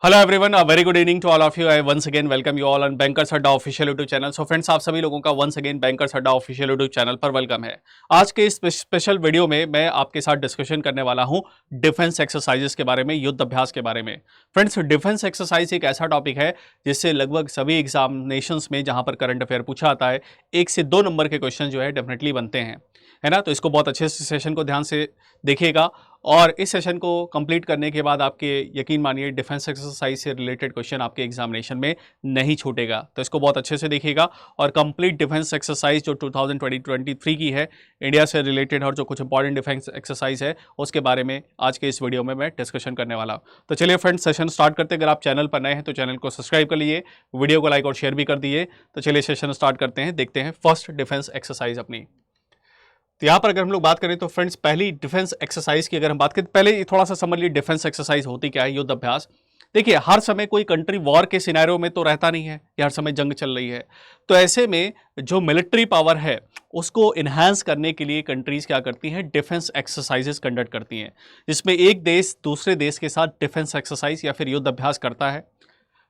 Hello everyone, very good evening to all of you. I once again welcome you all on bankers Adda official YouTube channel. So friends, आप सभी लोगों का once again bankers Adda official YouTube channel पर welcome है। आज के इस special video में मैं आपके साथ डिस्कशन करने वाला हूं डिफेंस एक्सरसाइजेस के बारे में, युद्ध अभ्यास के बारे में। फ्रेंड्स, डिफेंस एक्सरसाइज एक ऐसा टॉपिक है जिससे लगभग सभी एग्जामिनेशंस में जहां पर करंट अफेयर पूछा आता है 1 से 2 नंबर के क्वेश्चन जो है डेफिनेटली बनते हैं, है ना। तो इसको बहुत अच्छे से सेशन को ध्यान से देखिएगा और इस सेशन को कंप्लीट करने के बाद आपके यकीन मानिए डिफेंस एक्सरसाइज से रिलेटेड क्वेश्चन आपके एग्जामिनेशन में नहीं छूटेगा। तो इसको बहुत अच्छे से देखिएगा और कंप्लीट डिफेंस एक्सरसाइज जो 2023 की है इंडिया से रिलेटेड और जो कुछ इंपॉर्टेंट डिफेंस एक्सरसाइज है उसके बारे में आज के इस वीडियो में मैं डिस्कशन करने वाला हूँ। तो चलिए फ्रेंड्स, सेशन स्टार्ट करते हैं। अगर आप चैनल पर नए हैं तो चैनल को सब्सक्राइब कर लीजिए, वीडियो को लाइक और शेयर भी कर दीजिए। तो चलिए सेशन स्टार्ट करते हैं, देखते हैं फर्स्ट डिफेंस एक्सरसाइज अपनी। तो यहाँ पर अगर हम लोग बात करें तो फ्रेंड्स, पहली डिफेंस एक्सरसाइज की अगर हम बात करें, पहले थोड़ा सा समझ लीजिए डिफेंस एक्सरसाइज होती क्या है, युद्ध अभ्यास। देखिए, हर समय कोई कंट्री वॉर के सिनेरियो में तो रहता नहीं है कि हर समय जंग चल रही है। तो ऐसे में जो मिलिट्री पावर है उसको इन्हांस करने के लिए कंट्रीज क्या करती हैं, डिफेंस एक्सरसाइजेस कंडक्ट करती हैं, जिसमें एक देश दूसरे देश के साथ डिफेंस एक्सरसाइज या फिर युद्ध अभ्यास करता है,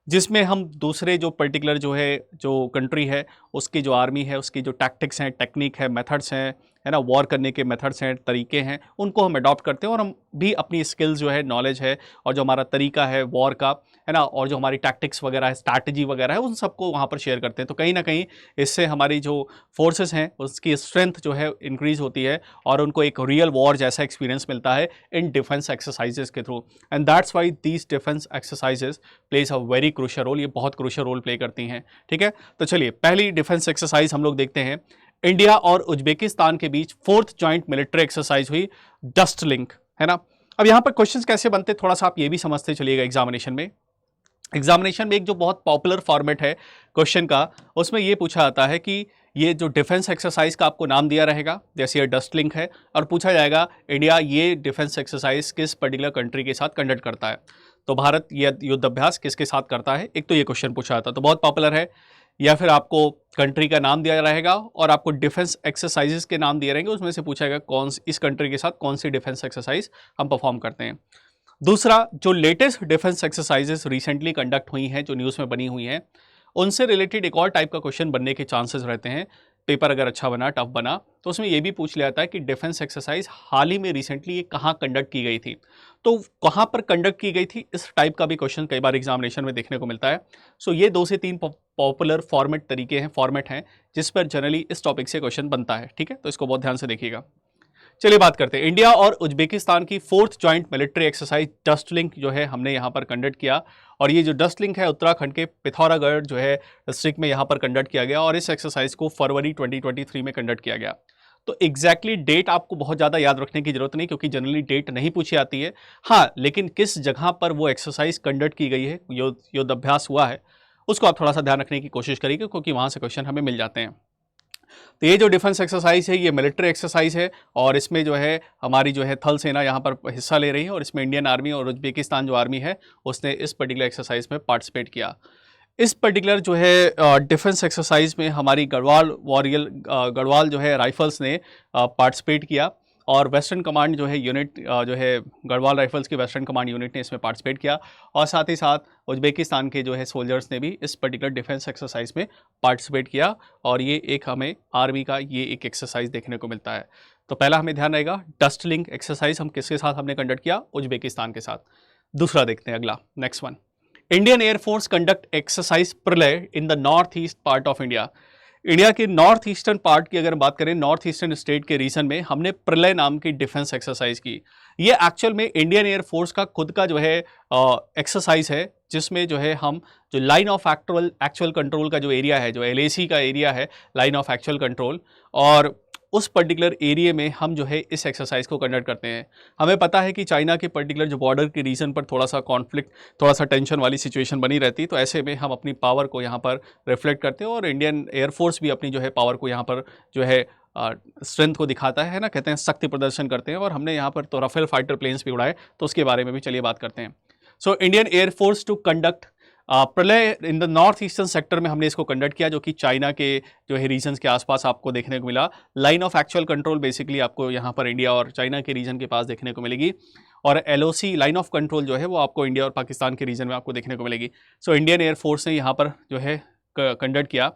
जिसमें हम दूसरे जो पर्टिकुलर जो है जो कंट्री है उसकी जो आर्मी है उसकी जो टैक्टिक्स हैं, टेक्निक है, मेथड्स हैं, है ना, वॉर करने के मेथड्स हैं, तरीके हैं, उनको हम अडॉप्ट करते हैं और हम भी अपनी स्किल्स जो है, नॉलेज है और जो हमारा तरीका है वॉर का, है ना, और जो हमारी टैक्टिक्स वगैरह है, स्ट्रैटेजी वगैरह है, उन सबको वहाँ पर शेयर करते हैं। तो कहीं ना कहीं इससे हमारी जो फोर्सेस हैं उसकी स्ट्रेंथ जो है इंक्रीज होती है और उनको एक रियल वॉर जैसा एक्सपीरियंस मिलता है इन डिफेंस एक्सरसाइजेस के थ्रू। And that's why these defence exercises plays a very crucial role. ये बहुत क्रूशियल रोल प्ले करती हैं, ठीक है। तो चलिए पहली डिफेंस एक्सरसाइज हम लोग देखते हैं। इंडिया और उज्बेकिस्तान के बीच 4th जॉइंट मिलिट्री एक्सरसाइज हुई, डस्ट लिंक, है ना। अब यहां पर क्वेश्चंस कैसे बनते थोड़ा सा आप ये भी समझते चलिएगा। एग्जामिनेशन में एक जो बहुत पॉपुलर फॉर्मेट है क्वेश्चन का, उसमें ये पूछा जाता है कि ये जो डिफेंस एक्सरसाइज का आपको नाम दिया रहेगा, जैसे ये डस्ट लिंक है, और पूछा जाएगा इंडिया ये डिफेंस एक्सरसाइज किस पर्टिकुलर कंट्री के साथ कंडक्ट करता है। तो भारत ये युद्ध अभ्यास किसके साथ करता है, एक तो ये क्वेश्चन पूछा जाता है, तो बहुत पॉपुलर है। या फिर आपको कंट्री का नाम दिया रहेगा और आपको डिफेंस एक्सरसाइजेस के नाम दिए रहेंगे, उसमें से पूछा जाएगा कौन इस कंट्री के साथ कौन सी डिफेंस एक्सरसाइज हम परफॉर्म करते हैं। दूसरा, जो latest defence exercises recently conduct हुई हैं, जो न्यूज़ में बनी हुई हैं, उनसे रिलेटेड एक और टाइप का क्वेश्चन बनने के चांसेस रहते हैं। पेपर अगर अच्छा बना, टफ बना, तो उसमें यह भी पूछ लिया जाता है कि डिफेंस एक्सरसाइज हाल ही में रिसेंटली ये कहाँ कंडक्ट की गई थी, तो कहाँ पर कंडक्ट की गई थी, इस टाइप का भी क्वेश्चन कई बार एग्जामिनेशन में देखने को मिलता है। सो ये 2 से 3 पॉपुलर फॉर्मेट हैं जिस पर जनरली इस टॉपिक से क्वेश्चन बनता है, ठीक है। तो इसको बहुत ध्यान से देखिएगा। चलिए बात करते हैं इंडिया और उज्बेकिस्तान की 4th joint military exercise dust link जो है हमने यहाँ पर कंडक्ट किया। और ये जो डस्ट लिंक है उत्तराखंड के पिथौरागढ़ जो है डिस्ट्रिक्ट में यहाँ पर कंडक्ट किया गया और इस एक्सरसाइज को फरवरी 2023 में कंडक्ट किया गया। तो एग्जैक्टली डेट आपको बहुत ज़्यादा याद रखने की जरूरत नहीं, क्योंकि जनरली डेट नहीं पूछी आती है। हाँ, लेकिन किस जगह पर वो एक्सरसाइज कंडक्ट की गई है, युद्ध अभ्यास हुआ है, उसको आप थोड़ा सा ध्यान रखने की कोशिश करिएगा, क्योंकि वहाँ से क्वेश्चन हमें मिल जाते हैं। तो ये जो डिफेंस एक्सरसाइज है ये मिलिट्री एक्सरसाइज है और इसमें जो है हमारी जो है थल सेना यहाँ पर हिस्सा ले रही है और इसमें इंडियन आर्मी और उज्बेकिस्तान जो आर्मी है उसने इस पर्टिकुलर एक्सरसाइज में पार्टिसिपेट किया। इस पर्टिकुलर जो है डिफेंस एक्सरसाइज में हमारी गढ़वाल जो है राइफल्स ने पार्टिसिपेट किया और वेस्टर्न कमांड जो है यूनिट जो है गढ़वाल राइफल्स की वेस्टर्न कमांड यूनिट ने इसमें पार्टिसिपेट किया और साथ ही साथ उज्बेकिस्तान के जो है सोल्जर्स ने भी इस पर्टिकुलर डिफेंस एक्सरसाइज में पार्टिसिपेट किया। और ये एक हमें आर्मी का ये एक एक्सरसाइज देखने को मिलता है। तो पहला हमें ध्यान रहेगा डस्ट लिंक एक्सरसाइज हम किसके साथ हमने कंडक्ट किया, उज्बेकिस्तान के साथ। दूसरा देखते हैं, अगला next one, Indian air force conduct exercise Pralay in the north east part of India. India के नॉर्थ ईस्टर्न पार्ट की अगर बात करें, नॉर्थ ईस्टर्न स्टेट के रीजन में हमने प्रलय नाम की डिफेंस एक्सरसाइज की। ये एक्चुअल में इंडियन एयरफोर्स का खुद का जो है एक्सरसाइज है, जिसमें जो है हम जो लाइन ऑफ एक्चुअल कंट्रोल का जो एरिया है, जो LAC का एरिया है, लाइन ऑफ एक्चुअल कंट्रोल, और उस पर्टिकुलर एरिया में हम जो है इस एक्सरसाइज को कंडक्ट करते हैं। हमें पता है कि चाइना के पर्टिकुलर जो बॉर्डर के रीजन पर थोड़ा सा कॉन्फ्लिक्ट, थोड़ा सा टेंशन वाली सिचुएशन बनी रहती है, तो ऐसे में हम अपनी पावर को यहाँ पर रिफ्लेक्ट करते हैं और इंडियन एयरफोर्स भी अपनी जो है पावर को यहाँ पर जो है स्ट्रेंथ को दिखाता है ना, कहते हैं शक्ति प्रदर्शन करते हैं। और हमने यहाँ पर तो राफेल फाइटर प्लेन्स भी उड़ाए, तो उसके बारे में भी चलिए बात करते हैं। So Indian air force to conduct Pralay in the north eastern sector में हमने इसको कंडक्ट किया, जो कि चाइना के जो है रीजन्स के आसपास आपको देखने को मिला। Line of actual control basically आपको यहाँ पर इंडिया और चाइना के रीजन के पास देखने को मिलेगी, और LOC लाइन ऑफ कंट्रोल जो है वो आपको इंडिया और पाकिस्तान के रीजन में आपको देखने को मिलेगी। सो इंडियन एयरफोर्स ने यहाँ पर जो है कंडक्ट किया,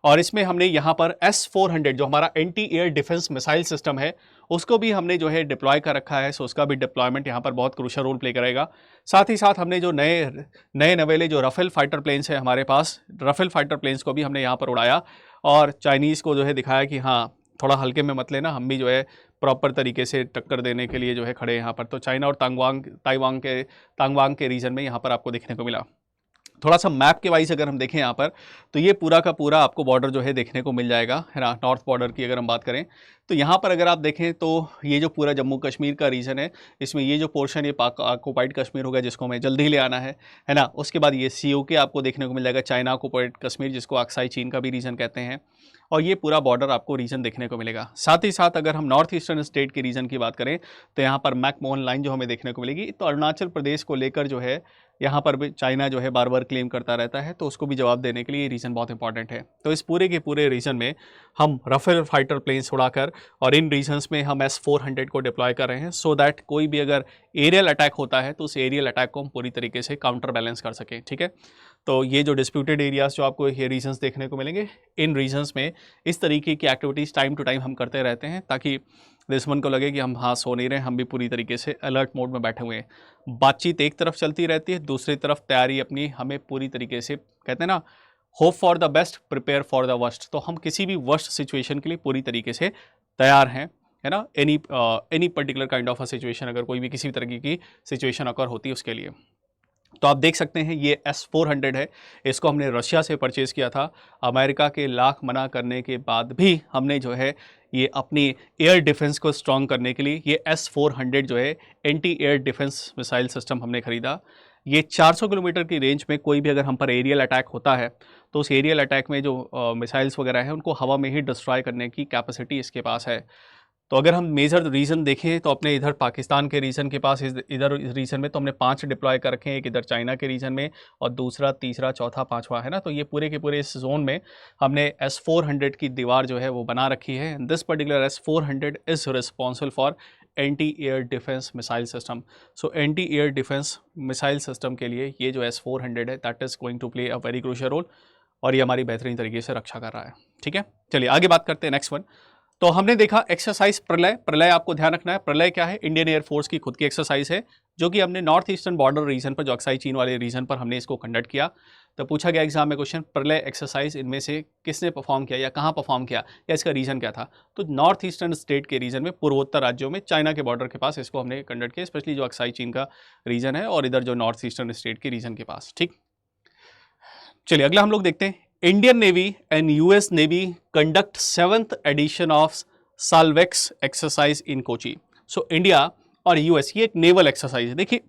और इसमें हमने यहाँ पर S-400 जो हमारा anti air defence missile system है उसको भी हमने जो है डिप्लॉय कर रखा है। सो उसका भी डिप्लॉयमेंट यहाँ पर बहुत क्रूशियल रोल प्ले करेगा। साथ ही साथ हमने जो नए नवेले जो राफेल फाइटर प्लेन्स है हमारे पास, राफेल फाइटर प्लेन्स को भी हमने यहाँ पर उड़ाया, और चाइनीज़ को जो है दिखाया कि हाँ थोड़ा हल्के में मत लेना, हम भी जो है प्रॉपर तरीके से टक्कर देने के लिए जो है खड़े हैं यहाँ पर। तो चाइना और ताइवान के रीजन में यहाँ पर आपको देखने को मिला। थोड़ा सा मैप के वाइज अगर हम देखें यहाँ पर, तो ये पूरा का पूरा आपको बॉर्डर जो है देखने को मिल जाएगा, है ना। नॉर्थ बॉर्डर की अगर हम बात करें तो यहाँ पर अगर आप देखें तो ये जो पूरा जम्मू कश्मीर का रीजन है, इसमें ये जो पोर्शन ये पाक ऑक्युपाइड कश्मीर होगा जिसको हमें जल्दी ही ले आना है ना। उसके बाद ये COK आपको देखने को मिल जाएगा, चाइना ऑक्युपाइड कश्मीर जिसको अक्साई चीन का भी रीजन कहते हैं, और ये पूरा बॉर्डर आपको रीजन देखने को मिलेगा। साथ ही साथ अगर हम नॉर्थ ईस्टर्न स्टेट के रीजन की बात करें तो यहाँ पर मैकमोहन लाइन जो हमें देखने को मिलेगी। तो अरुणाचल प्रदेश को लेकर जो है यहाँ पर भी चाइना जो है बार बार क्लेम करता रहता है, तो उसको भी जवाब देने के लिए ये रीजन बहुत इंपॉर्टेंट है। तो इस पूरे के पूरे रीजन में हम राफेल फाइटर प्लेन्स उड़ाकर और इन रीजन्स में हम S-400 को डिप्लॉय कर रहे हैं, सो दैट कोई भी अगर एरियल अटैक होता है तो उस एरियल अटैक को हम पूरी तरीके से काउंटर बैलेंस कर सकें, ठीक है। तो ये जो डिस्प्यूटेड एरियाज जो आपको ये रीजन्स देखने को मिलेंगे, इन रीजन्स में इस तरीके की एक्टिविटीज़ टाइम टू टाइम हम करते रहते हैं, ताकि दुश्मन को लगे कि हम हाँ सो नहीं रहे, हम भी पूरी तरीके से अलर्ट मोड में बैठे हुए हैं। बातचीत एक तरफ चलती रहती है, दूसरी तरफ तैयारी अपनी हमें पूरी तरीके से, कहते हैं ना, hope for the best prepare for the worst. तो हम किसी भी वर्स्ट सिचुएशन के लिए पूरी तरीके से तैयार हैं, है ना। Any particular kind of a situation, अगर कोई भी किसी भी तरह की सिचुएशन अकर होती है उसके लिए। तो आप देख सकते हैं ये S-400 है, इसको हमने रशिया से परचेज़ किया था। अमेरिका के लाख मना करने के बाद भी हमने जो है ये अपनी एयर डिफेंस को स्ट्रॉन्ग करने के लिए ये S-400 जो है anti air defence missile system हमने खरीदा। ये 400 किलोमीटर की रेंज में कोई भी अगर हम पर एरियल अटैक होता है तो उस एरियल अटैक में जो मिसाइल्स वगैरह हैं उनको हवा में ही डिस्ट्रॉय करने की कैपेसिटी इसके पास है। तो अगर हम मेजर रीजन देखें तो अपने इधर पाकिस्तान के रीजन के पास इधर इस रीजन में तो हमने 5 डिप्लॉय कर रखे हैं, एक इधर चाइना के रीजन में और दूसरा, तीसरा, चौथा, पांचवा, है ना। तो ये पूरे के पूरे इस जोन में हमने S-400 की दीवार जो है वो बना रखी है। This particular S-400 is responsible for anti air defence missile system. So anti air defence missile system के लिए ये जो S-400 है that is going to play a very crucial role, और ये हमारी बेहतरीन तरीके से रक्षा कर रहा है, ठीक है। चलिए आगे बात करते हैं नेक्स्ट वन। तो हमने देखा एक्सरसाइज प्रलय। प्रलय आपको ध्यान रखना है, प्रलय क्या है, इंडियन एयरफोर्स की खुद की एक्सरसाइज है, जो कि हमने नॉर्थ ईस्टर्न बॉर्डर रीजन पर, जो अक्साई चीन वाले रीजन पर हमने इसको कंडक्ट किया। तो पूछा गया एग्जाम में क्वेश्चन, प्रलय एक्सरसाइज इनमें से किसने परफॉर्म किया या कहाँ परफॉर्म किया या इसका रीजन क्या था। तो नॉर्थ ईस्टर्न स्टेट के रीजन में, पूर्वोत्तर राज्यों में, चाइना के बॉर्डर के पास इसको हमने कंडक्ट किया, स्पेशली जो अक्साई चीन का रीजन है और इधर जो नॉर्थ ईस्टर्न स्टेट के रीजन के पास, ठीक। चलिए अगला हम लोग देखते हैं, Indian navy and US navy conduct 7th edition of Salvex exercise in Kochi. So India और US, ये एक नेवल एक्सरसाइज है। देखिए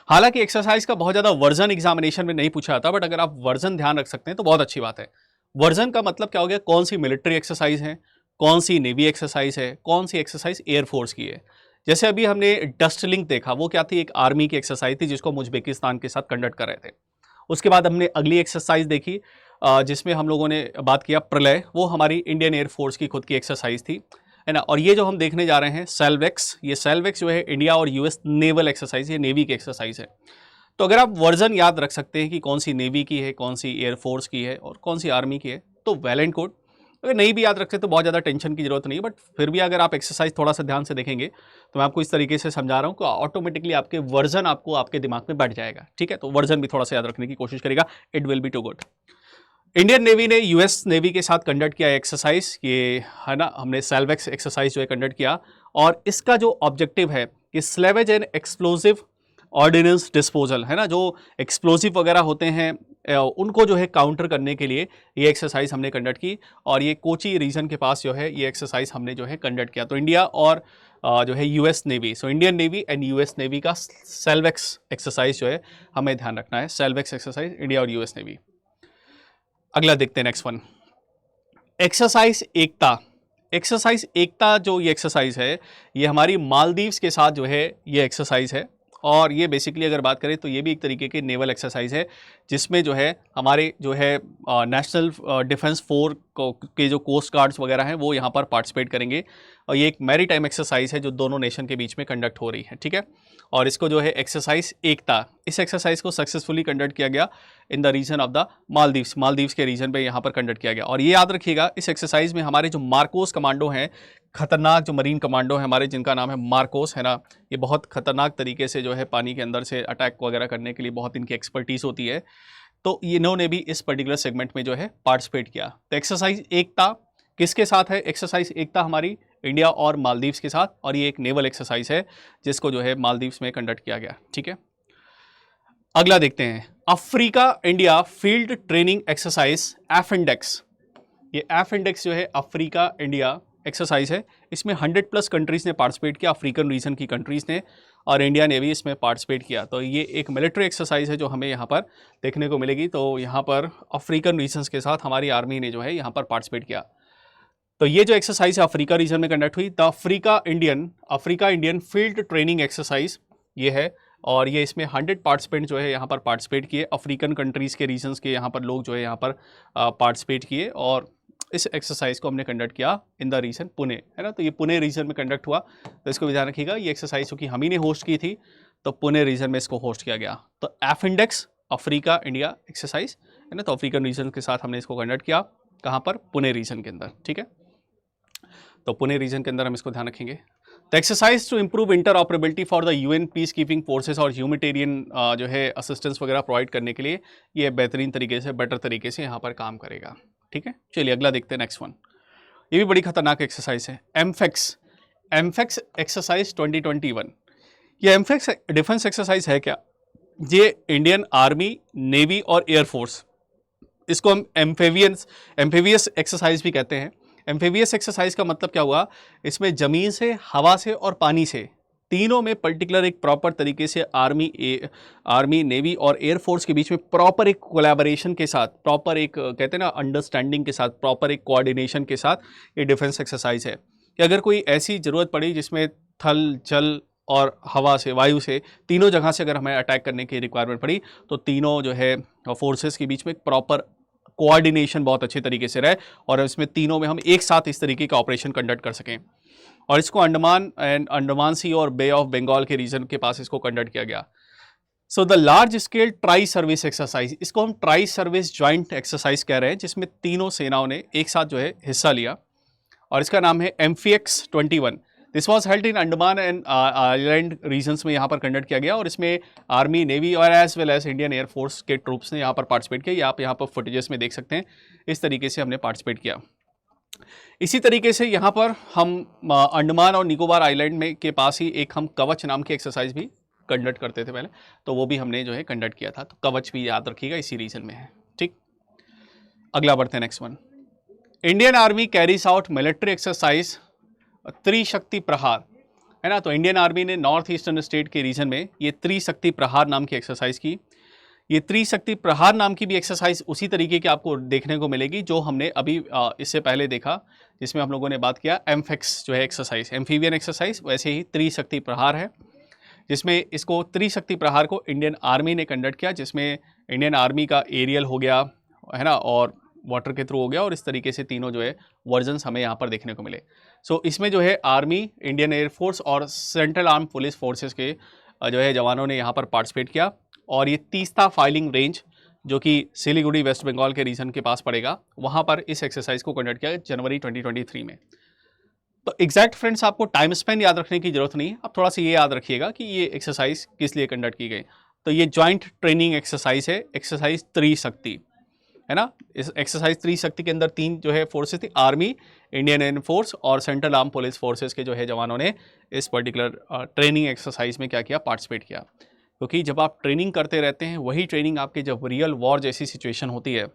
हालांकि एक्सरसाइज का बहुत ज्यादा वर्जन एग्जामिनेशन में नहीं पूछा जाता, बट अगर आप वर्जन ध्यान रख सकते हैं तो बहुत अच्छी बात है। वर्जन का मतलब क्या हो गया, कौन सी मिलिट्री एक्सरसाइज है, कौन सी नेवी एक्सरसाइज है, कौन सी एक्सरसाइज एयरफोर्स की है। जैसे अभी हमने डस्ट लिंक देखा, वो क्या थी, एक आर्मी की एक्सरसाइज थी जिसको हम उज्बेकिस्तान के साथ कंडक्ट कर रहे थे। उसके बाद हमने अगली एक्सरसाइज देखी जिसमें हम लोगों ने बात किया प्रलय, वो हमारी इंडियन एयरफोर्स की खुद की एक्सरसाइज थी, है ना। और ये जो हम देखने जा रहे हैं सेल्वेक्स, ये सेल्वेक्स जो है इंडिया और US नेवल एक्सरसाइज, ये नेवी की एक्सरसाइज है। तो अगर आप वर्जन याद रख सकते हैं कि कौन सी नेवी की है, कौन सी एयरफोर्स की है और कौन सी आर्मी की है, तो वेल एंड गुड। अगर नहीं भी याद रखते तो बहुत ज़्यादा टेंशन की जरूरत नहीं है, बट फिर भी अगर आप एक्सरसाइज थोड़ा सा ध्यान से देखेंगे तो मैं आपको इस तरीके से समझा रहा हूँ कि ऑटोमेटिकली आपके वर्जन आपको आपके दिमाग में बैठ जाएगा, ठीक है। तो वर्जन भी थोड़ा सा याद रखने की कोशिश करेगा, it will be too good. Indian navy ने US नेवी के साथ कंडक्ट किया एक्सरसाइज, ये है ना, हमने सेल्वेक्स एक्सरसाइज जो है कंडक्ट किया, और इसका जो ऑब्जेक्टिव है कि स्लेवेज एंड एक्सप्लोजिव ऑर्डिनेंस डिस्पोजल, है ना, जो एक्सप्लोजिव वगैरह होते हैं उनको जो है काउंटर करने के लिए ये एक्सरसाइज हमने कंडक्ट की, और ये कोची रीजन के पास जो है ये एक्सरसाइज हमने जो है कंडक्ट किया। तो इंडिया और जो है US navy, so Indian navy and US navy का सेल्वेक्स एक्सरसाइज जो है हमें ध्यान रखना है, सेल्वेक्स एक्सरसाइज इंडिया और US नेवी। अगला देखते हैं नेक्स्ट वन, एक्सरसाइज एकता। एक्सरसाइज एकता जो ये एक्सरसाइज है ये हमारी मालदीव्स के साथ जो है ये एक्सरसाइज है, और ये बेसिकली अगर बात करें तो ये भी एक तरीके के नेवल एक्सरसाइज है, जिसमें जो है हमारे जो है नेशनल डिफेंस फोर्स के जो कोस्ट गार्ड्स वगैरह हैं वो यहाँ पर पार्टिसिपेट करेंगे। और ये एक मैरीटाइम एक्सरसाइज है जो दोनों नेशन के बीच में कंडक्ट हो रही है, ठीक है। और इसको जो है एक्सरसाइज एकता, इस एक्सरसाइज को सक्सेसफुली कंडक्ट किया गया in the region of the Maldives के रीजन पे यहाँ पर कंडक्ट किया गया। और ये याद रखिएगा, इस एक्सरसाइज में हमारे जो मार्कोस कमांडो हैं, खतरनाक जो मरीन कमांडो है हमारे, जिनका नाम है मार्कोस, है ना, ये बहुत खतरनाक तरीके से जो है पानी के अंदर से अटैक वगैरह करने के लिए बहुत इनकी एक्सपर्टीज होती है। तो इन्होंने भी इस पर्टिकुलर सेगमेंट में जो है पार्टिसिपेट किया। तो एक्सरसाइज एकता किसके साथ है? एक्सरसाइज एकता हमारी इंडिया और मालदीव्स के साथ, और ये एक नेवल एक्सरसाइज है जिसको जो है मालदीव्स में कंडक्ट किया गया, ठीक है। अगला देखते हैं, Africa India field training exercise Afindex. ये एफिंडेक्स जो है अफ्रीका इंडिया एक्सरसाइज है, इसमें 100+ कंट्रीज ने पार्टिसिपेट किया, अफ्रीकन रीजन की कंट्रीज ने, और इंडिया ने भी इसमें पार्टिसिपेट किया। तो ये एक मिलिट्री एक्सरसाइज है जो हमें यहाँ पर देखने को मिलेगी। तो यहाँ पर अफ्रीकन रीजन्स के साथ हमारी आर्मी ने जो है यहाँ पर पार्टिसिपेट किया। तो ये जो एक्सरसाइज है अफ्रीका रीजन में कंडक्ट हुई, the Africa Indian field training exercise ये है, और ये इसमें 100 पार्टिसिपेंट जो है यहाँ पर पार्टिसिपेट किए, अफ्रीकन कंट्रीज़ के रीजन्स के यहाँ पर लोग जो है यहाँ पर पार्टिसिपेट किए। और इस एक्सरसाइज को हमने कंडक्ट किया इन द रीजन पुणे, है ना। तो ये पुणे रीजन में कंडक्ट हुआ, तो इसको भी ध्यान रखिएगा, ये एक्सरसाइज क्योंकि हम ही ने होस्ट की थी तो पुणे रीजन में इसको होस्ट किया गया। तो एफिंडेक्स अफ्रीका इंडिया एक्सरसाइज, है ना, तो अफ्रीकन रीजन के साथ हमने इसको कंडक्ट किया, कहाँ पर? पुणे रीजन के अंदर, ठीक है। तो पुणे रीजन के अंदर हम इसको ध्यान रखेंगे। The exercise to improve interoperability for the UN peace keeping forces और ह्यूमैनिटेरियन जो है असिस्टेंस वगैरह प्रोवाइड करने के लिए ये बेहतरीन तरीके से, बेटर तरीके से यहाँ पर काम करेगा, ठीक है। चलिए अगला देखते हैं, नेक्स्ट वन। ये भी बड़ी खतरनाक एक्सरसाइज है, एमफेक्स एक्सरसाइज 2021। ये एमफेक्स डिफेंस एक्सरसाइज है क्या? ये इंडियन आर्मी, नेवी और एयरफोर्स, इसको हम एम्फेवियस एक्सरसाइज भी कहते हैं। एम्फेवियस एक्सरसाइज का मतलब क्या हुआ? इसमें जमीन से, हवा से और पानी से, तीनों में पर्टिकुलर एक प्रॉपर तरीके से आर्मी, नेवी और एयरफोर्स के बीच में प्रॉपर एक कोलैबोरेशन के साथ, प्रॉपर एक कहते हैं ना अंडरस्टैंडिंग के साथ, प्रॉपर एक कोऑर्डिनेशन के साथ ये डिफेंस एक्सरसाइज है कि अगर कोई ऐसी ज़रूरत पड़ी जिसमें थल, जल और हवा से, वायु से, तीनों जगह से अगर हमें अटैक करने की रिक्वायरमेंट पड़ी तो तीनों जो है फोर्सेस के बीच में एक प्रॉपर कोऑर्डिनेशन बहुत अच्छे तरीके से रहे और इसमें तीनों में हम एक साथ इस तरीके का ऑपरेशन कंडक्ट कर सकें। और इसको अंडमान सी और बे ऑफ बंगाल के रीजन के पास इसको कंडक्ट किया गया। So the large scale tri service exercise, इसको हम ट्राई सर्विस ज्वाइंट एक्सरसाइज कह रहे हैं, जिसमें तीनों सेनाओं ने एक साथ जो है हिस्सा लिया, और इसका नाम है Amphex 21। This was held in Andaman and island regions में यहाँ पर कंडक्ट किया गया, और इसमें आर्मी, नेवी और as well as Indian air force के ट्रूप्स ने यहाँ पर पार्टिसिपेट किया। आप यहाँ पर फुटेजेस में देख सकते हैं, इस तरीके से हमने पार्टिसिपेट किया। इसी तरीके से यहाँ पर हम अंडमान और निकोबार आइलैंड में के पास ही एक हम कवच नाम की एक्सरसाइज भी कंडक्ट करते थे पहले, तो वो भी हमने जो है कंडक्ट किया था। तो कवच भी याद रखिएगा, इसी रीजन में है, ठीक। अगला बढ़ते हैं, next one. Indian army carries out military exercise Trishakti Prahar, है ना। तो इंडियन आर्मी ने नॉर्थ ईस्टर्न स्टेट के रीजन में ये त्रिशक्ति प्रहार नाम की एक्सरसाइज की। ये त्रिशक्ति प्रहार नाम की भी एक्सरसाइज उसी तरीके की आपको देखने को मिलेगी जो हमने अभी इससे पहले देखा, जिसमें हम लोगों ने बात किया एम्फेक्स जो है एक्सरसाइज, एम्फीबियन एक्सरसाइज, वैसे ही त्रिशक्ति प्रहार है, जिसमें इसको त्रिशक्ति प्रहार को इंडियन आर्मी ने कंडक्ट किया, जिसमें इंडियन आर्मी का एरियल हो गया, है ना, और वाटर के थ्रू हो गया, और इस तरीके से तीनों जो है वर्जन्स हमें यहाँ पर देखने को मिले। सो इसमें जो है आर्मी, इंडियन एयरफोर्स और सेंट्रल आर्म पुलिस फोर्सेस के जो है जवानों ने यहाँ पर पार्टिसिपेट किया। और ये तीस्ता फाइलिंग रेंज जो कि सिलीगुड़ी वेस्ट बंगाल के रीजन के पास पड़ेगा, वहाँ पर इस एक्सरसाइज को कंडक्ट किया जनवरी 2023 में। तो एग्जैक्ट फ्रेंड्स आपको टाइम स्पेन याद रखने की जरूरत नहीं है, आप थोड़ा सा ये याद रखिएगा कि ये एक्सरसाइज किस लिए कंडक्ट की गई। तो ये जॉइंट ट्रेनिंग एक्सरसाइज है, एक्सरसाइज त्रिशक्ति, है ना। इस एक्सरसाइज त्रिशक्ति के अंदर तीन जो है फोर्सेस थी, आर्मी, इंडियन एयरफोर्स और सेंट्रल आर्म पुलिस फोर्सेस के जो है जवानों ने इस पर्टिकुलर ट्रेनिंग एक्सरसाइज में क्या किया, पार्टिसिपेट किया। क्योंकि जब आप ट्रेनिंग करते रहते हैं, वही ट्रेनिंग आपके जब रियल वॉर जैसी सिचुएशन होती है,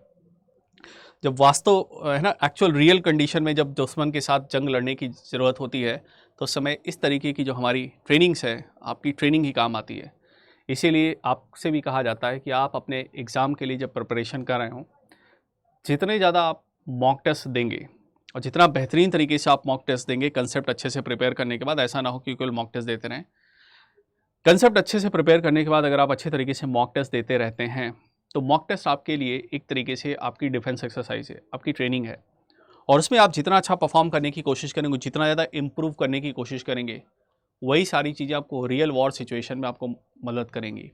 जब वास्तव है ना एक्चुअल रियल कंडीशन में जब दुश्मन के साथ जंग लड़ने की ज़रूरत होती है, तो उस समय इस तरीके की जो हमारी ट्रेनिंग्स है, आपकी ट्रेनिंग ही काम आती है। इसीलिए आपसे भी कहा जाता है कि आप अपने एग्ज़ाम के लिए जब प्रिपरेशन कर रहे हों, जितने ज़्यादा आप मॉक टेस्ट देंगे और जितना बेहतरीन तरीके से आप मॉक टेस्ट देंगे कंसेप्ट अच्छे से प्रिपेयर करने के बाद, ऐसा ना हो कि केवल मॉक टेस्ट देते रहें। कंसेप्ट अच्छे से प्रिपेयर करने के बाद अगर आप अच्छे तरीके से मॉक टेस्ट देते रहते हैं तो मॉक टेस्ट आपके लिए एक तरीके से आपकी डिफेंस एक्सरसाइज है, आपकी ट्रेनिंग है। और उसमें आप जितना अच्छा परफॉर्म करने की कोशिश करेंगे, जितना ज़्यादा इम्प्रूव करने की कोशिश करेंगे, वही सारी चीज़ें आपको रियल वॉर सिचुएशन में आपको मदद करेंगी।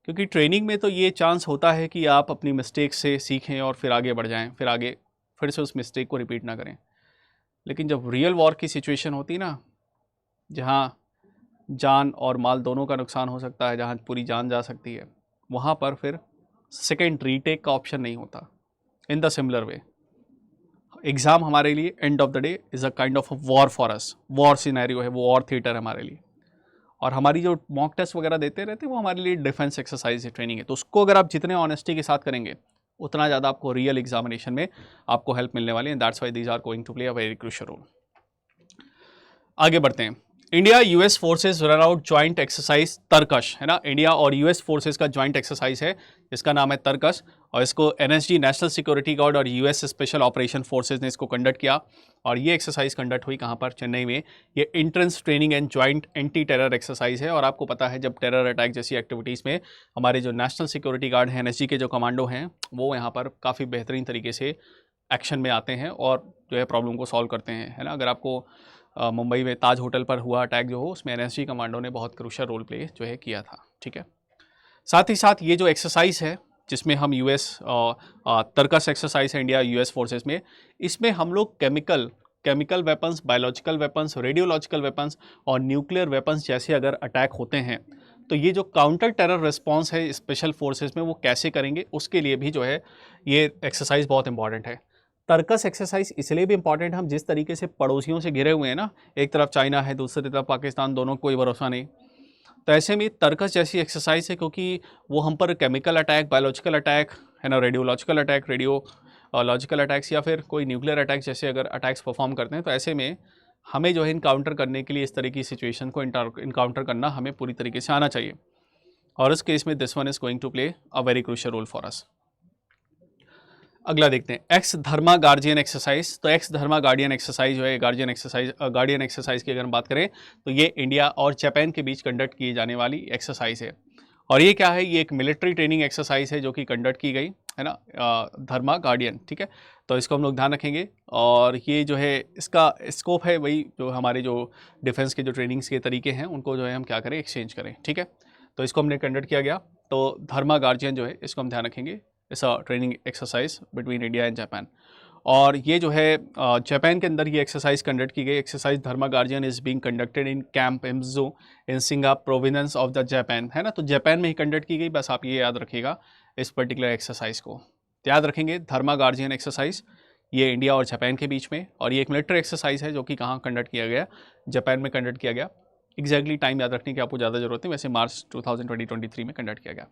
क्योंकि ट्रेनिंग में तो ये चांस होता है कि आप अपनी मिस्टेक से सीखें और फिर आगे बढ़ जाएं, फिर आगे फिर से उस मिस्टेक को रिपीट ना करें। लेकिन जब रियल वॉर की सिचुएशन होती ना, जहाँ जान और माल दोनों का नुकसान हो सकता है, जहाँ पूरी जान जा सकती है, वहाँ पर फिर सेकेंड रीटेक का ऑप्शन नहीं होता। In the similar way exam हमारे लिए end of the day is a kind of war for us. War scenario है, वो वॉर थिएटर है हमारे लिए। और हमारी जो मॉक टेस्ट वगैरह देते रहते हैं वो हमारे लिए डिफेंस एक्सरसाइज है, ट्रेनिंग है। तो उसको अगर आप जितने ऑनेस्टी के साथ करेंगे उतना ज़्यादा आपको रियल एग्जामिनेशन में आपको हेल्प मिलने वाली है। That's why these are going to play a very crucial role. आगे बढ़ते हैं। India US forces run out joint exercise Tarkash, है ना। इंडिया और यूएस फोर्सेस का ज्वाइंट एक्सरसाइज है, इसका नाम है तरकश। और इसको एनएसजी नेशनल सिक्योरिटी गार्ड और यूएस स्पेशल ऑपरेशन फोर्सेस ने इसको कंडक्ट किया। और ये एक्सरसाइज कंडक्ट हुई कहाँ पर? चेन्नई में। ये entrance training and joint anti terror exercise है। और आपको पता है जब टेरर अटैक जैसी एक्टिविटीज़ में हमारे जो नेशनल सिक्योरिटी गार्ड हैं, एनएसजी के जो कमांडो हैं, वो यहाँ पर काफ़ी बेहतरीन तरीके से एक्शन में आते हैं और जो है प्रॉब्लम को सॉल्व करते हैं, है ना। अगर आपको मुंबई में ताज होटल पर हुआ अटैक जो हो, उसमें एनएसजी कमांडो ने बहुत क्रूशियल रोल प्ले जो है किया था, ठीक है। साथ ही साथ ये जो एक्सरसाइज है जिसमें हम यूएस तरकस एक्सरसाइज है इंडिया यूएस फोर्सेस में, इसमें हम लोग chemical weapons, biological weapons, radiological weapons और न्यूक्लियर वेपन्स जैसे अगर अटैक होते हैं तो ये जो काउंटर टेरर रिस्पॉन्स है स्पेशल फोर्सेस में वो कैसे करेंगे, उसके लिए भी जो है ये एक्सरसाइज बहुत इंपॉर्टेंट है। तरकस एक्सरसाइज इसलिए भी इंपॉर्टेंट है, हम जिस तरीके से पड़ोसियों से घिरे हुए हैं ना, एक तरफ चाइना है, दूसरी तरफ पाकिस्तान, दोनों कोई भरोसा नहीं। तो ऐसे में तरकस जैसी एक्सरसाइज है, क्योंकि वो हम पर केमिकल अटैक, बायोलॉजिकल अटैक, है ना, रेडियोलॉजिकल अटैक, लॉजिकल अटैक्स या फिर कोई न्यूक्लियर अटैक जैसे अगर अटैक्स परफॉर्म करते हैं, तो ऐसे में हमें जो है इनकाउंटर करने के लिए इस तरह की सिचुएशन को इनकाउंटर करना हमें पूरी तरीके से आना चाहिए। और इस केस में this one is going to play a very crucial role for us. अगला देखते हैं, एक्स धर्मा गार्जियन एक्सरसाइज। तो एक्स धर्मा गार्डियन एक्सरसाइज जो है, गार्डियन एक्सरसाइज की अगर हम बात करें तो ये इंडिया और जापान के बीच कंडक्ट की जाने वाली एक्सरसाइज है। और ये क्या है? ये एक मिलिट्री ट्रेनिंग एक्सरसाइज है जो कि कंडक्ट की गई, है ना, धर्मा गार्डियन, ठीक है। तो इसको हम लोग ध्यान रखेंगे। और ये जो है इसका स्कोप है वही जो हमारे जो डिफेंस के जो ट्रेनिंग्स के तरीके हैं उनको जो है हम क्या करें, एक्सचेंज करें, ठीक है। तो इसको हमने कंडक्ट किया गया। तो धर्मा गार्जियन जो है इसको हम ध्यान रखेंगे, it's a training exercise between India and Japan. और ये जो है जापान के अंदर ये एक्सरसाइज कंडक्ट की गई। Exercise Dharma guardian is being conducted in camp Imazu in Shiga province of the Japan, है ना। तो जापान में ही कंडक्ट की गई, बस आप ये याद रखिएगा इस पर्टिकुलर एक्सरसाइज को। तो याद रखेंगे धर्मा गार्जियन एक्सरसाइज ये इंडिया और जापान के बीच में, और ये एक मिलिट्री एक्सरसाइज है जो कि कहाँ कंडक्ट किया गया? जापान में कंडक्ट किया गया। एग्जैक्टली टाइम याद रखने की आपको ज़्यादा जरूरत है, वैसे मार्च 2023 में कंडक्ट किया गया।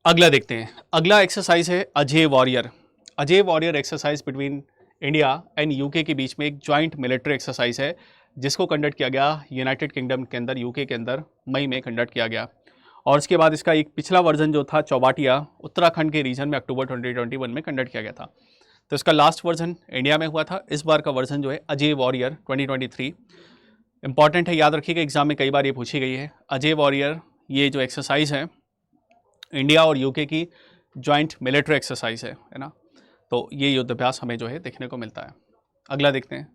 अगला देखते हैं, अगला एक्सरसाइज है Ajay warrior. Ajay warrior exercise between India and UK के बीच में एक ज्वाइंट मिलिट्री एक्सरसाइज है जिसको कंडक्ट किया गया यूनाइटेड किंगडम के अंदर, यूके के अंदर मई में कंडक्ट किया गया। और उसके बाद इसका एक पिछला वर्जन जो था चौबाटिया उत्तराखंड के रीजन में अक्टूबर 2021 में कंडक्ट किया गया था। तो इसका लास्ट वर्जन इंडिया में हुआ था। इस बार का वर्जन जो है अजय वॉरियर 2023 इंपॉर्टेंट है, याद रखिएगा, एग्जाम में कई बार ये पूछी गई है। अजय वॉरियर ये जो एक्सरसाइज है इंडिया और यूके की ज्वाइंट मिलिट्री एक्सरसाइज है ना। तो ये युद्धाभ्यास हमें जो है देखने को मिलता है। अगला देखते हैं,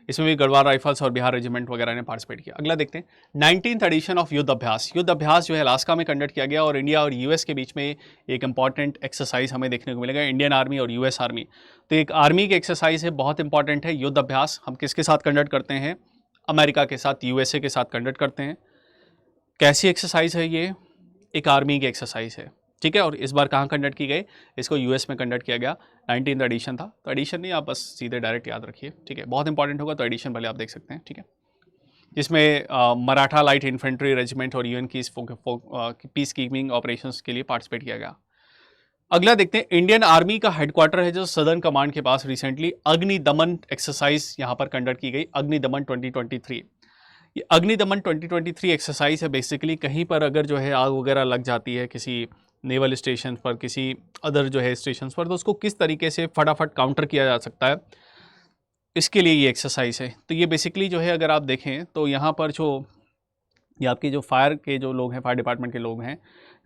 इसमें भी गढ़वाल राइफल्स और बिहार रेजिमेंट वगैरह ने पार्टिसिपेट किया। अगला देखते हैं 19th एडिशन ऑफ युद्धाभ्यास। युद्धाभ्यास जो है अलास्का में कंडक्ट किया गया और इंडिया और यूएस के बीच में एक इंपॉर्टेंट एक्सरसाइज हमें देखने को मिलेगा, इंडियन आर्मी और यूएस आर्मी। तो एक आर्मी की एक्सरसाइज है, बहुत इंपॉर्टेंट है। युद्धाभ्यास हम किसके साथ कंडक्ट करते हैं? अमेरिका के साथ, यूएसए के साथ कंडक्ट करते हैं। कैसी एक्सरसाइज है ये? एक आर्मी की एक्सरसाइज है, ठीक है। और इस बार कहाँ कंडक्ट की गई? इसको यूएस में कंडक्ट किया गया। 19th एडिशन था, तो एडिशन नहीं, आप बस सीधे डायरेक्ट याद रखिए, ठीक है। बहुत इंपॉर्टेंट होगा तो एडिशन भले आप देख सकते हैं, ठीक है। जिसमें मराठा लाइट इन्फेंट्री रेजिमेंट और यूएन की पीस कीपिंग ऑपरेशंस के लिए पार्टिसिपेट किया गया। अगला देखते हैं, इंडियन आर्मी का हेडक्वार्टर है जो सदर्न कमांड के पास, रिसेंटली अग्निदमन एक्सरसाइज यहाँ पर कंडक्ट की गई, अग्निदमन 2023। ये अग्निदमन 2023 एक्सरसाइज है। बेसिकली कहीं पर अगर जो है आग वगैरह लग जाती है किसी नेवल स्टेशन पर, किसी अदर जो है स्टेशन पर, तो उसको किस तरीके से फटाफट काउंटर किया जा सकता है, इसके लिए ये एक्सरसाइज है। तो ये बेसिकली जो है अगर आप देखें तो यहाँ पर जो ये आपकी जो फायर के जो लोग हैं, फायर डिपार्टमेंट के लोग हैं,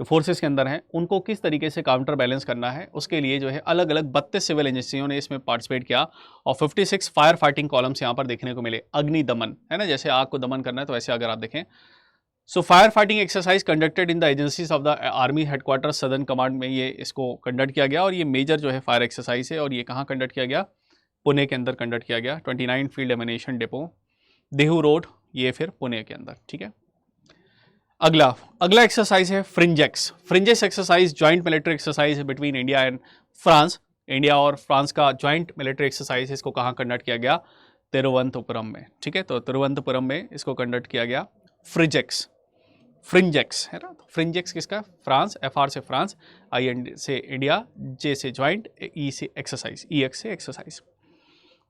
जो फोर्सेस के अंदर हैं, उनको किस तरीके से काउंटर बैलेंस करना है, उसके लिए जो है अलग अलग 32 सिविल एजेंसियों ने इसमें पार्टिसिपेट किया और 56 फायर फाइटिंग कॉलम्स यहाँ पर देखने को मिले। अग्नि दमन है ना, जैसे आग को दमन करना है, तो ऐसे अगर आप देखें, so fire fighting exercise conducted in the agencies of the army headquarter southern command में ये इसको कंडक्ट किया गया। और ये मेजर जो है फायर एक्सरसाइज है, और ये कहाँ कंडक्ट किया गया, पुणे के अंदर कंडक्ट किया गया। 29 field ammunition depot, Dehu road, ये फिर पुणे के अंदर। ठीक है, अगला एक्सरसाइज है फ्रिंजेक्स। फ्रिंजेक्स exercise joint military exercise between India and France. India और फ्रांस का ज्वाइंट मिलिट्री एक्सरसाइज, इसको कहाँ कंडक्ट किया गया, तिरुवनंतपुरम में। ठीक है, तो तिरुवनंतपुरम में इसको कंडक्ट किया गया फ्रिंजेक्स। फ्रिंजेक्स है ना, तो फ्रिंजेक्स किसका, फ्रांस, FR से फ्रांस, IN से इंडिया, J से ज्वाइंट, E से एक्सरसाइज, EX से एक्सरसाइज।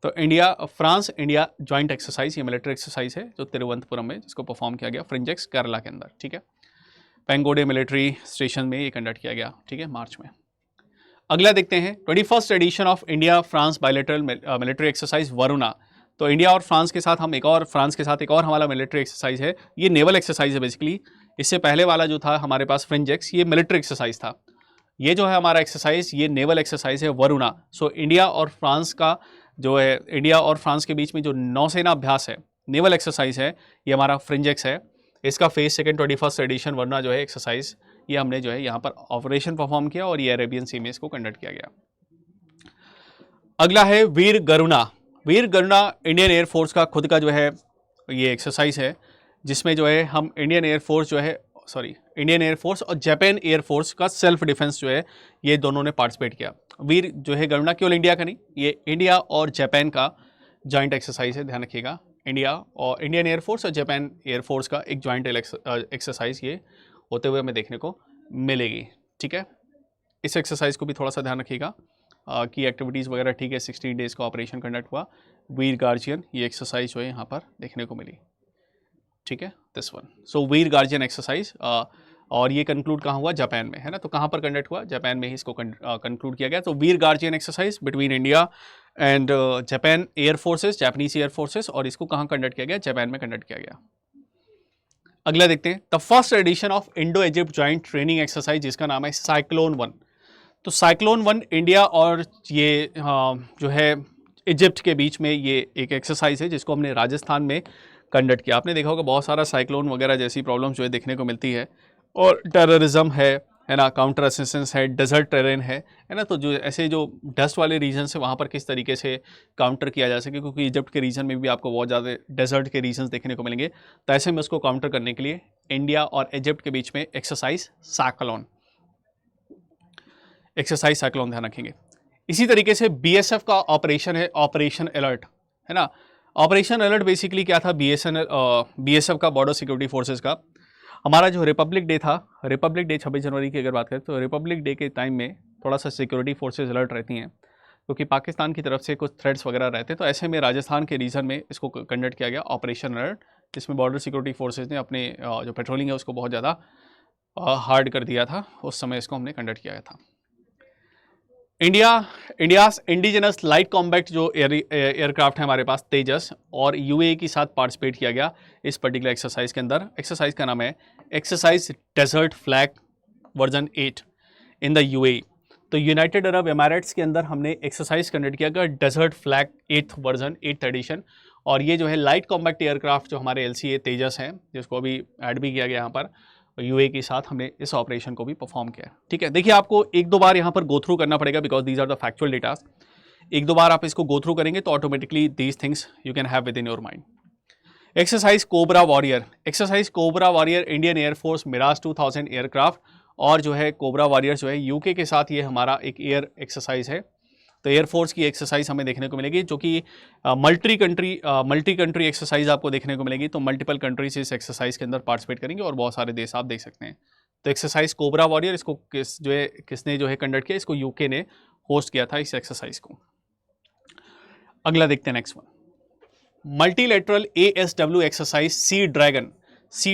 तो India France India joint exercise, ये मिलिट्री एक्सरसाइज है जो तिरुवनंतपुरम में जिसको परफॉर्म किया गया, फ्रिंजेक्स केरला के अंदर। ठीक है, पेंगोडे मिलिट्री स्टेशन में ये कंडक्ट किया गया। ठीक है, मार्च में। अगला देखते हैं 21st edition of India France bilateral military exercise Varuna. तो इंडिया और फ्रांस के साथ हम फ्रांस के साथ एक और हमारा मिलिट्री एक्सरसाइज है, ये नेवल एक्सरसाइज है बेसिकली। इससे पहले वाला जो था हमारे पास फ्रिंजेक्स, ये मिलिट्री एक्सरसाइज था। ये जो है हमारा एक्सरसाइज, ये नेवल एक्सरसाइज है वरुणा। सो इंडिया और फ्रांस का जो है, इंडिया और फ्रांस के बीच में जो नौसेना अभ्यास है, नेवल एक्सरसाइज है, ये हमारा फ्रिंजेक्स है। इसका phase second 21st addition Varuna जो है एक्सरसाइज, ये हमने जो है यहाँ पर ऑपरेशन परफॉर्म किया और ये अरेबियन सी में इसको कंडक्ट किया गया। अगला है वीर गरुणा। वीर गरुणा इंडियन एयरफोर्स का खुद का जो है ये एक्सरसाइज है, जिसमें जो है हम इंडियन एयरफोर्स और जापान एयरफोर्स का सेल्फ डिफेंस जो है, ये दोनों ने पार्टिसिपेट किया। वीर जो है गरुणा केवल इंडिया का नहीं, ये इंडिया और जापान का जॉइंट एक्सरसाइज है, ध्यान रखिएगा। इंडिया और इंडियन एयरफोर्स और जापान एयरफोर्स का एक जॉइंट एक्सरसाइज ये होते हुए हमें देखने को मिलेगी। ठीक है, इस एक्सरसाइज को भी थोड़ा सा ध्यान रखिएगा कि एक्टिविटीज़ वगैरह ठीक है। 16 डेज का ऑपरेशन कंडक्ट हुआ। वीर गार्जियन, ये एक्सरसाइज जो है यहाँ पर देखने को मिली। ठीक है, this one. So Veer guardian exercise, और ये कंक्लूड कहाँ हुआ, जापान में है ना। तो कहाँ पर कंडक्ट हुआ, जापान में ही इसको कंक्लूड किया गया। तो Veer guardian exercise between India and Japan air forces, Japanese air forces, और इसको कहाँ कंडक्ट किया गया, जापान में कंडक्ट किया गया। अगला देखते हैं the first edition of Indo Egypt joint training exercise, जिसका नाम है साइक्लोन 1। तो साइक्लोन 1 इंडिया और ये जो है इजिप्ट के बीच में ये एक एक्सरसाइज है, जिसको हमने राजस्थान में कंडक्ट किया। आपने देखा होगा बहुत सारा साइक्लोन वगैरह जैसी प्रॉब्लम्स जो है देखने को मिलती है, और टेररिज्म है ना, काउंटर असिस्टेंस है, डेजर्ट टेरेन है ना। तो जो ऐसे जो डस्ट वाले रीजन है वहाँ पर किस तरीके से काउंटर किया जा सके, क्योंकि इजिप्ट के रीजन में भी आपको बहुत ज़्यादा डेजर्ट के रीजन्स देखने को मिलेंगे। तो ऐसे में उसको काउंटर करने के लिए इंडिया और इजिप्ट के बीच में एक्सरसाइज साइक्लोन, ध्यान रखेंगे। इसी तरीके से BSF का ऑपरेशन है, ऑपरेशन अलर्ट है ना। ऑपरेशन अलर्ट बेसिकली क्या था, BSF का, बॉर्डर सिक्योरिटी फोर्सेस का। हमारा जो रिपब्लिक डे था, रिपब्लिक डे 26 जनवरी की अगर बात करें, तो रिपब्लिक डे के टाइम में थोड़ा सा सिक्योरिटी फोर्सेस अलर्ट रहती हैं, क्योंकि पाकिस्तान की तरफ से कुछ थ्रेट्स वगैरह रहते हैं। तो ऐसे में राजस्थान के रीजन में इसको कंडक्ट किया गया ऑपरेशन अलर्ट, जिसमें बॉर्डर सिक्योरिटी फोर्सेज ने अपने जो पेट्रोलिंग है उसको बहुत ज़्यादा हार्ड कर दिया था। उस समय इसको हमने कंडक्ट किया था। इंडियाज इंडिजिनस लाइट कॉम्बैट जो एयरक्राफ्ट है हमारे पास, तेजस, और UAE के साथ पार्टिसिपेट किया गया इस पर्टिकुलर एक्सरसाइज के अंदर। एक्सरसाइज का नाम है exercise desert flag version 8 in the UAE। तो यूनाइटेड अरब एमिरेट्स के अंदर हमने एक्सरसाइज कंडक्ट किया गया desert flag 8th version, 8th addition. और ये जो है लाइट कॉम्बैट एयरक्राफ्ट जो हमारे LCA तेजस है, जिसको अभी ऐड भी किया गया यहाँ पर, UAE के साथ हमने इस ऑपरेशन को भी परफॉर्म किया। ठीक है, देखिए आपको एक दो बार यहाँ पर गो थ्रू करना पड़ेगा, because these are the factual data. एक दो बार आप इसको गो थ्रू करेंगे तो automatically these things you can have with in your mind. Exercise cobra warrior, exercise cobra warrior Indian air force Mirage 2000 aircraft, और जो है कोबरा वॉरियर जो है UK के साथ ये हमारा एक एयर एक्सरसाइज है। तो एयरफोर्स की एक्सरसाइज हमें देखने को मिलेगी, जो कि मल्टी कंट्री एक्सरसाइज आपको देखने को मिलेगी। तो मल्टीपल कंट्रीज इस एक्सरसाइज के अंदर पार्टिसिपेट करेंगे और बहुत सारे देश आप देख सकते हैं। तो एक्सरसाइज कोबरा वॉरियर, इसको किसने जो है कंडक्ट किया, इसको UK ने होस्ट किया था इस एक्सरसाइज को। अगला देखते हैं next one, multilateral ASW exercise sea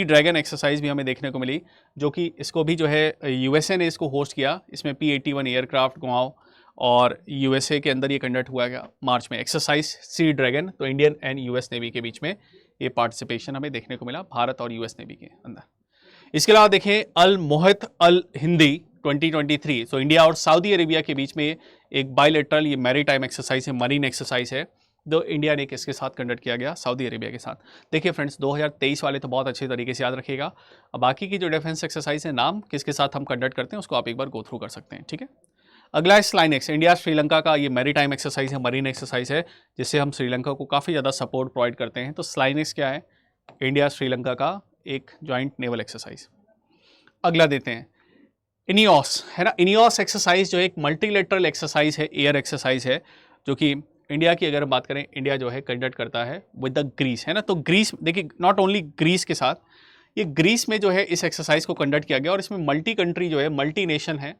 dragon exercise भी हमें देखने को मिली, जो कि इसको भी जो है USA ने इसको होस्ट किया। इसमें P-81 एयरक्राफ्ट घुमाओ, और USA के अंदर ये कंडक्ट हुआ गया मार्च में। एक्सरसाइज सी ड्रैगन, तो इंडियन एंड US नेवी के बीच में ये पार्टिसिपेशन हमें देखने को मिला भारत और यूएस नेवी के अंदर। इसके अलावा देखें अल मोहित अल हिंदी 2023, तो इंडिया और सऊदी अरेबिया के बीच में एक बायलैटरल ये मैरीटाइम एक्सरसाइज है, मरीन एक्सरसाइज है, जो इंडिया ने किसके साथ कंडक्ट किया गया, सऊदी अरेबिया के साथ। देखिए फ्रेंड्स 2023 वाले तो बहुत अच्छे तरीके से याद रखिएगा, अब बाकी की जो डिफेंस एक्सरसाइज है नाम किसके साथ हम कंडक्ट करते हैं उसको आप एक बार गो थ्रू कर सकते हैं, ठीक है। अगला है स्लाइनेक्स, इंडिया श्रीलंका का ये मैरीटाइम एक्सरसाइज है, मरीन एक्सरसाइज है, जिससे हम श्रीलंका को काफ़ी ज़्यादा सपोर्ट प्रोवाइड करते हैं। तो स्लाइनेक्स क्या है, इंडिया श्रीलंका का एक जॉइंट नेवल एक्सरसाइज। अगला देते हैं इनियोस, है ना। इनियोस एक्सरसाइज जो एक मल्टीलेटरल एक्सरसाइज है, एयर एक्सरसाइज है, जो कि इंडिया की अगर बात करें, इंडिया जो है कंडक्ट करता है विद द ग्रीस, है ना। तो ग्रीस देखिए, नॉट ओनली ग्रीस के साथ, ये ग्रीस में जो है इस एक्सरसाइज को कंडक्ट किया गया और इसमें मल्टी कंट्री जो है, मल्टी नेशन है,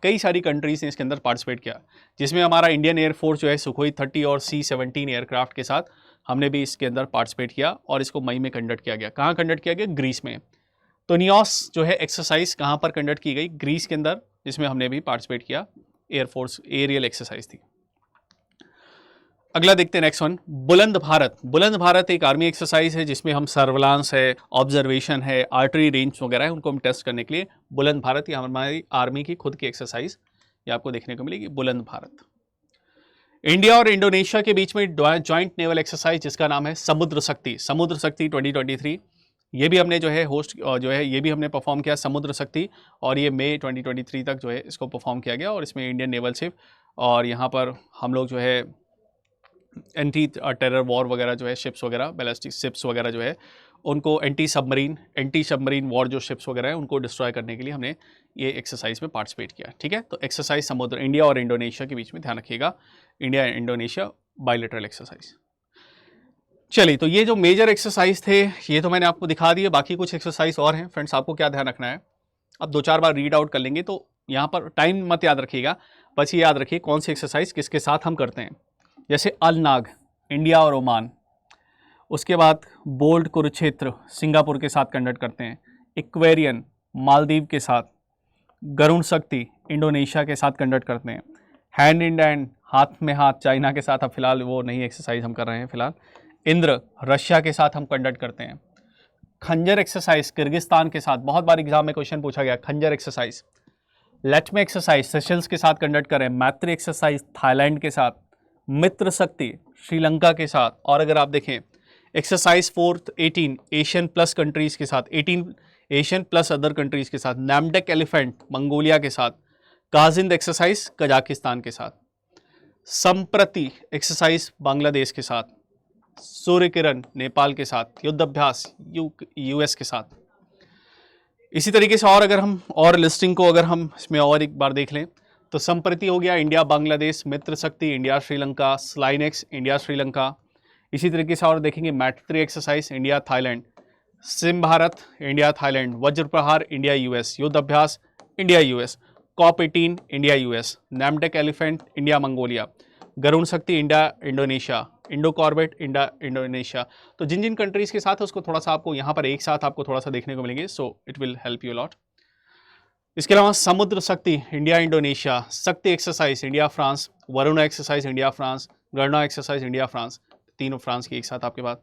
कई सारी कंट्रीज ने इसके अंदर पार्टिसिपेट किया, जिसमें हमारा इंडियन एयरफोर्स जो है सुखोई 30 और C-17 एयरक्राफ्ट के साथ हमने भी इसके अंदर पार्टिसिपेट किया और इसको मई में कंडक्ट किया गया। कहाँ कंडक्ट किया गया, ग्रीस में। तो नियोस जो है एक्सरसाइज कहाँ पर कंडक्ट की गई, ग्रीस के अंदर, जिसमें हमने भी पार्टिसिपेट किया, एयरफोर्स एरियल एक्सरसाइज थी। अगला देखते हैं नेक्स्ट वन, बुलंद भारत। बुलंद भारत एक आर्मी एक्सरसाइज है जिसमें हम सर्विलांस है, ऑब्जर्वेशन है, आर्टरी रेंज वगैरह है, उनको हम टेस्ट करने के लिए बुलंद भारत, ये हमारी आर्मी की खुद की एक्सरसाइज ये आपको देखने को मिलेगी, बुलंद भारत। इंडिया और इंडोनेशिया के बीच में जॉइंट नेवल एक्सरसाइज जिसका नाम है समुद्र शक्ति, समुद्र शक्ति 2023, ये भी हमने जो है होस्ट जो है ये भी हमने परफॉर्म किया समुद्र शक्ति, और ये मई 2023 तक जो है इसको परफॉर्म किया गया, और इसमें इंडियन नेवल शिप और यहाँ पर हम लोग जो है एंटी टेरर वॉर वगैरह जो है, शिप्स वगैरह, बैलिस्टिक शिप्स वगैरह जो है, उनको एंटी सबमरीन वॉर जो शिप्स वगैरह है उनको डिस्ट्रॉय करने के लिए हमने ये एक्सरसाइज में पार्टिसिपेट किया, ठीक है। तो एक्सरसाइज समुद्र, इंडिया और इंडोनेशिया के बीच में, ध्यान रखिएगा, इंडिया इंडोनेशिया बायलैटरल एक्सरसाइज। चलिए, तो ये जो मेजर एक्सरसाइज थे ये तो मैंने आपको दिखा दिए, बाकी कुछ एक्सरसाइज और हैं फ्रेंड्स, आपको क्या ध्यान रखना है, अब 2-4 बार रीड आउट कर लेंगे, तो यहाँ पर टाइम मत याद रखिएगा, बस ये याद रखिए कौन सी एक्सरसाइज किसके साथ हम करते हैं। जैसे अल नाग, इंडिया और ओमान, उसके बाद बोल्ड कुरुक्षेत्र सिंगापुर के साथ कंडक्ट करते हैं, इक्वेरियन मालदीव के साथ, गरुण शक्ति इंडोनेशिया के साथ कंडक्ट करते हैं, हैंड इन हैंड, हाथ में हाथ, चाइना के साथ, अब फिलहाल वो नई एक्सरसाइज हम कर रहे हैं फिलहाल, इंद्र रशिया के साथ हम कंडक्ट करते हैं, खंजर एक्सरसाइज किर्गिस्तान के साथ, बहुत बार एग्जाम में क्वेश्चन पूछा गया, खंजर एक्सरसाइज, लैटमे एक्सरसाइज सेशल्स के साथ कंडक्ट करें, मैत्री एक्सरसाइज थाईलैंड के साथ, मित्र शक्ति श्रीलंका के साथ, और अगर आप देखें एक्सरसाइज 418 एशियन प्लस कंट्रीज के साथ, 18 एशियन प्लस अदर कंट्रीज के साथ, नैमडेक एलिफेंट मंगोलिया के साथ, काजिंद एक्सरसाइज कजाकिस्तान के साथ, संप्रति एक्सरसाइज बांग्लादेश के साथ, सूर्य किरण नेपाल के साथ, युद्धाभ्यास यूएस के साथ। इसी तरीके से और अगर हम और लिस्टिंग को अगर हम इसमें और एक बार देख लें, तो संप्रति हो गया India Bangladesh, Mitra Shakti India Sri Lanka, Slinex India Sri Lanka. इसी तरीके से और देखेंगे Maitree exercise India Thailand, Siam Bharat India Thailand, Vajra Prahar India US, Yudh Abhyas India US, Cope 18 India US, Nomadic elephant India Mongolia, Garuda Shakti India Indonesia, Indo Corpat India Indonesia. तो जिन जिन कंट्रीज के साथ है उसको थोड़ा सा आपको यहाँ पर एक साथ आपको थोड़ा सा देखने को मिलेंगे, so it will help you lot. इसके अलावा समुद्र शक्ति इंडिया इंडोनेशिया, शक्ति exercise India France, Varuna exercise India France, गणना एक्सरसाइज इंडिया फ्रांस, तीनों फ्रांस की एक साथ आपके पास,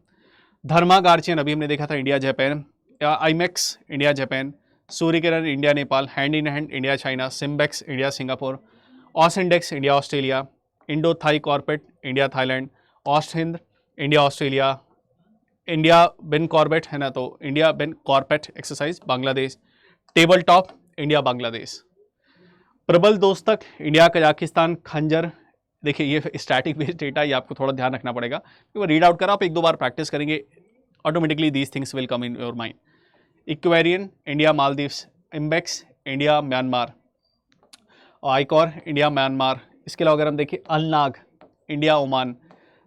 धर्मा गार्चियन अभी हमने देखा था इंडिया जापान, आईमैक्स India Japan, Surya Kiran India Nepal, hand in hand India China, Simbex India Singapore, Ausindex India Australia, Indo Thai Corpat India Thailand, Austrahind India Australia, India Ban Corpat है ना, तो India Ban Corpat exercise Bangladesh, table top India Bangladesh, Prabal Dostyk India Kazakhstan, खंजर, देखिए ये static based data, ये आपको थोड़ा ध्यान रखना पड़ेगा, वो रीड आउट करा, आप 1-2 बार प्रैक्टिस करेंगे, automatically these things will come in your mind. Ekuverin India Maldives, Imbex India Myanmar, आइकॉर इंडिया म्यांमार। इसके अलावा अगर हम देखें Al Nagah India Oman,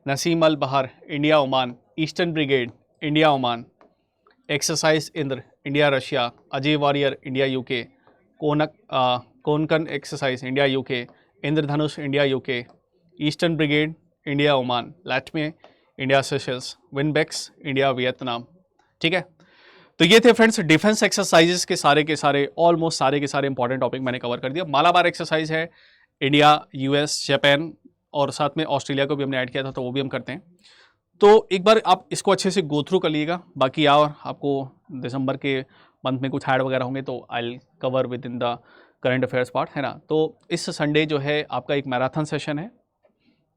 Naseem Al Bahr India Oman, eastern brigade India Oman, exercise Indra India Russia, Ajay warrior India UK, Konkan exercise India UK, Indradhanush India UK, eastern brigade India Oman, लैटमे India Seychelles, Vinbax India Vietnam, ठीक है। तो ये थे friends defence exercises के सारे almost सारे के सारे इंपॉर्टेंट टॉपिक मैंने कवर कर दिया। मालाबार एक्सरसाइज है इंडिया यूएस जापान और साथ में ऑस्ट्रेलिया को भी हमने ऐड किया था, तो वो भी हम करते हैं। तो एक बार आप इसको अच्छे से गो थ्रू कर लीजिएगा। बाकी और आपको दिसंबर के मंथ में कुछ ऐड वगैरह होंगे तो I cover with in the current affairs part, है ना। तो इस संडे जो है आपका एक मैराथन सेशन है,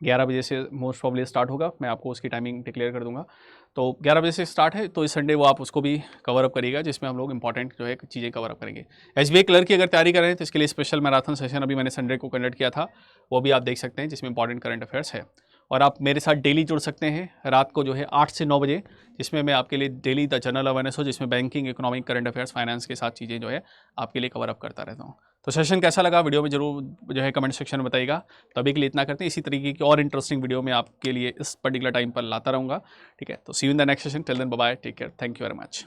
11 बजे से मोस्ट प्रॉब्ली स्टार्ट होगा। मैं आपको उसकी टाइमिंग डिक्लेयर कर दूंगा। तो 11 बजे से स्टार्ट है, तो इस संडे वो आप उसको भी कवर अप करिएगा, जिसमें हम लोग इंपॉर्टेंट जो है चीज़ें कवर अप करेंगे। एसबीआई क्लर्क की अगर तैयारी कर रहे हैं तो इसके लिए स्पेशल मैराथन सेशन अभी मैंने संडे को कंडक्ट किया था, वो भी आप देख सकते हैं, जिसमें इंपॉर्टेंट करंट अफेयर्स है। और आप मेरे साथ डेली जुड़ सकते हैं रात को जो है 8 से 9 बजे, जिसमें मैं आपके लिए डेली द जनरल अवेयरनेस हो, जिसमें banking, economic, current affairs, finance के साथ चीज़ें जो है आपके लिए कवर अप करता रहता हूँ। तो सेशन कैसा लगा वीडियो में जरूर जो है कमेंट सेक्शन में बताइएगा। तो अभी के लिए इतना करते हैं, इसी तरीके की और इंटरेस्टिंग वीडियो मैं आपके लिए इस पर्टिकुलर टाइम पर लाता रहूँगा। ठीक है, तो see you in the next session. Till then bye bye, take care, thank you very much.